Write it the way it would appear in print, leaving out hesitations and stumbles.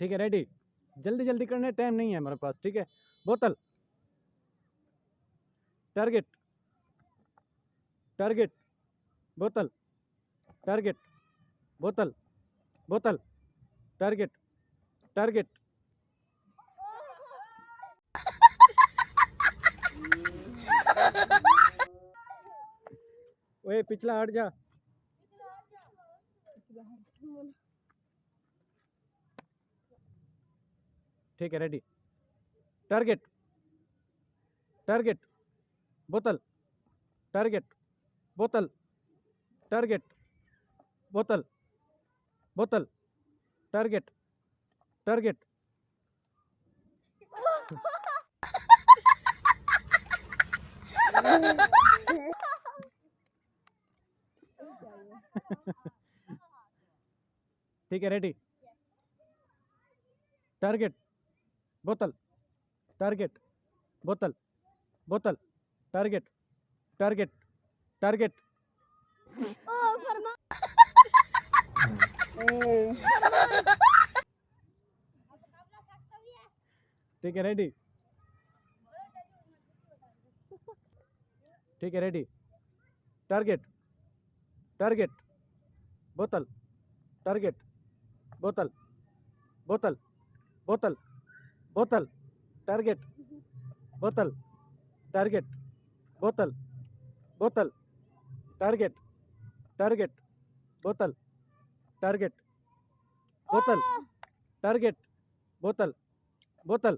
ठीक है, रेडी। जल्दी जल्दी करने, टाइम नहीं है हमारे पास। ठीक है, बोतल, टारगेट, टारगेट, बोतल, टारगेट, बोतल, बोतल, टारगेट, टारगेट। ओए पिछला हट जा। ठीक है, रेडी। टारगेट, टारगेट, बोतल, टारगेट, बोतल, टारगेट, बोतल, बोतल, टारगेट, टारगेट। ठीक है, रेडी। टारगेट, बोतल, टारगेट, बोतल, बोतल, टारगेट, टारगेट, टारगेट। ठीक है, रेडी। ठीक है, रेडी। टारगेट, टारगेट, बोतल, टारगेट, बोतल, बोतल, बोतल, बोतल, टारगेट, बोतल, टारगेट, बोतल, बोतल, टारगेट, टारगेट, बोतल, टारगेट, बोतल, टारगेट, बोतल, बोतल।